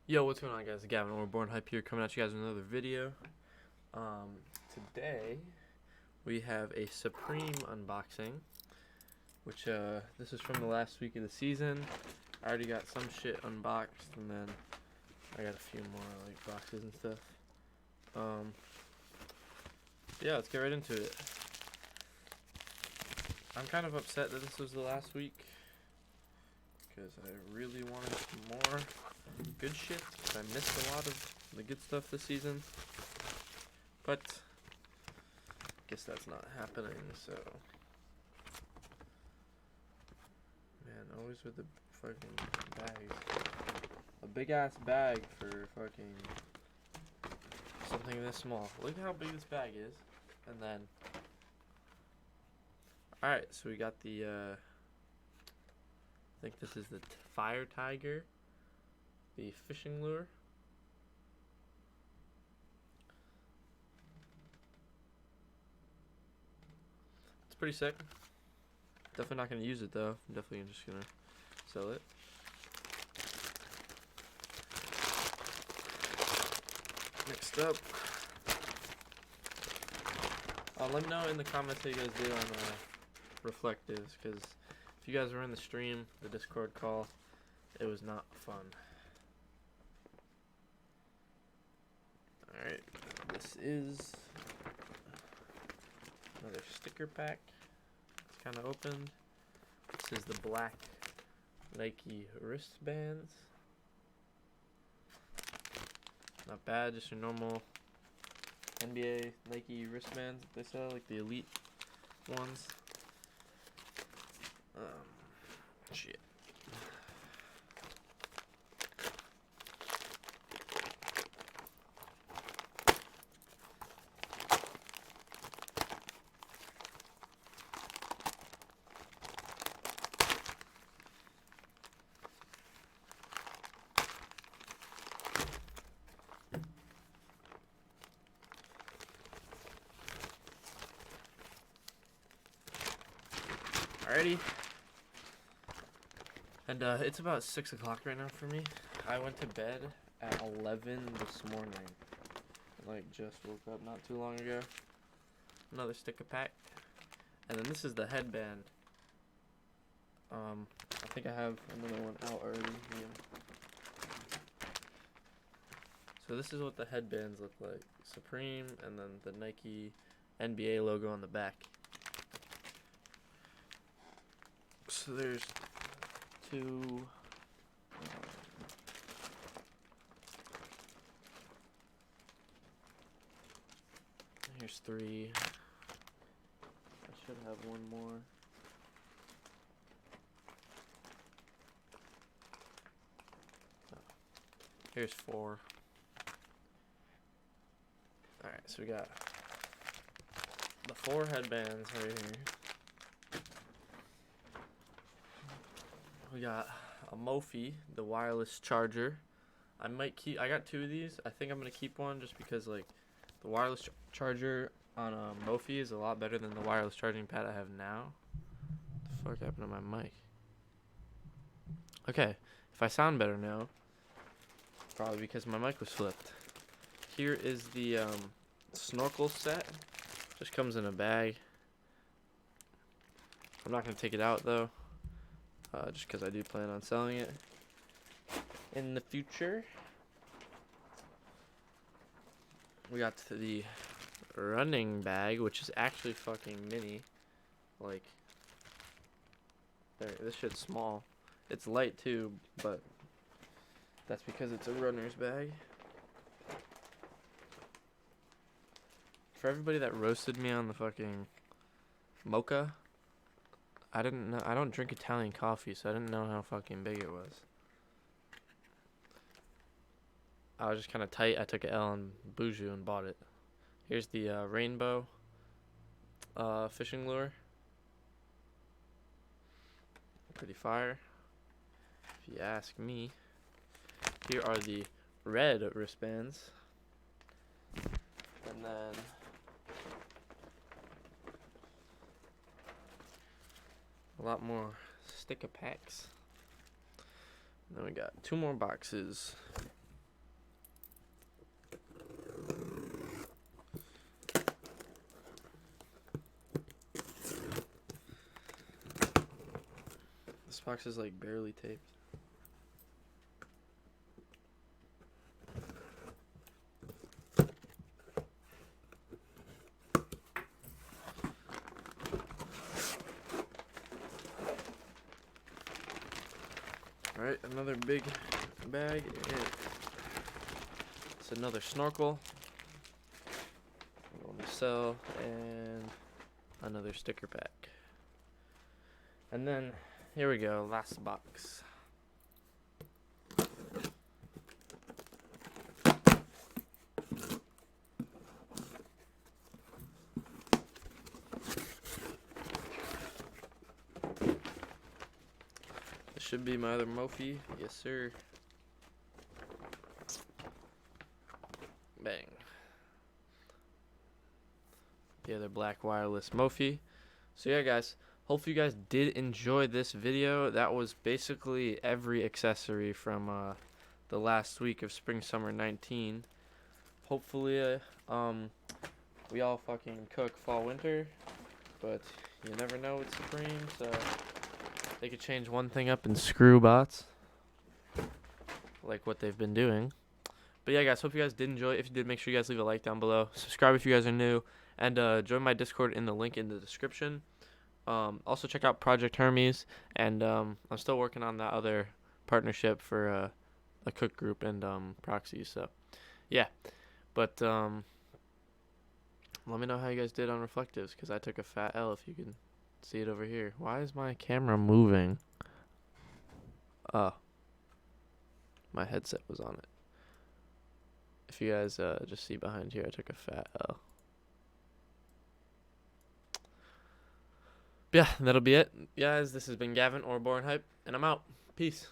Yo, what's going on, guys? Gavin or Born Hype here, coming at you guys with another video. Today we have a Supreme unboxing, which this is from the last week of the season. I already got some shit unboxed, and then I got a few more like boxes and stuff. Yeah, let's get right into it. I'm kind of upset that this was the last week because I really wanted more good shit. I missed a lot of the good stuff this season, but I guess that's not happening. So, man, always with the fucking bags. A big ass bag for fucking something this small. Look how big this bag is. And then, alright, so we got the I think this is the Fire Tiger, the fishing lure. It's pretty sick. Definitely not going to use it though. I'm definitely just going to sell it. Next up, let me know in the comments how you guys do on reflectives, because if you guys were in the stream, the Discord call, it was not fun. Alright, this is another sticker pack. It's kind of opened. This is the black Nike wristbands. Not bad, just your normal NBA Nike wristbands that they sell, like the elite ones. Shit. Alrighty. And it's about 6 o'clock right now for me. I went to bed at 11 this morning. Like, just woke up not too long ago. Another sticker pack. And then this is the headband. I think I have another one out already. Yeah. So this is what the headbands look like. Supreme, and then the Nike NBA logo on the back. So there's two. Here's three. I should have one more. Oh. Here's four. Alright, so we got the 4 headbands right here. We got a Mophie, the wireless charger. I got 2 of these. I think I'm gonna keep one just because, like, the wireless charger on a Mophie is a lot better than the wireless charging pad I have now. What the fuck happened to my mic? Okay, if I sound better now, probably because my mic was flipped. Here is the snorkel set. Just comes in a bag. I'm not gonna take it out though. Just because I do plan on selling it in the future. We got the running bag, which is actually fucking mini. Like, there, this shit's small. It's light too, but that's because it's a runner's bag. For everybody that roasted me on the fucking mocha, I didn't know. I don't drink Italian coffee, so I didn't know how fucking big it was. I was just kind of tight. I took an L on Buju and bought it. Here's the rainbow fishing lure. Pretty fire, if you ask me. Here are the red wristbands. And then a lot more sticker packs. And then we got 2 more boxes. box is like barely taped. Alright, another big bag. It's another snorkel. One to sell, and another sticker pack. And then, here we go, last box. This should be my other Mophie. Yes, sir. Bang. The other black wireless Mophie. So yeah, guys, hopefully you guys did enjoy this video. That was basically every accessory from the last week of spring summer 19. Hopefully we all fucking cook fall winter, but you never know with Supreme, so they could change one thing up and screw bots like what they've been doing. But yeah, guys, hope you guys did enjoy. If you did, make sure you guys leave a like down below. Subscribe if you guys are new. And join my Discord in the link in the description. Also, check out Project Hermes. And I'm still working on that other partnership for a cook group and proxies. So, yeah. But let me know how you guys did on reflectives, because I took a fat L, if you can see it over here. Why is my camera moving? Oh. My headset was on it. If you guys just see behind here, I took a fat L. Yeah, that'll be it. Guys, this has been Gavin or Boring Hype, and I'm out. Peace.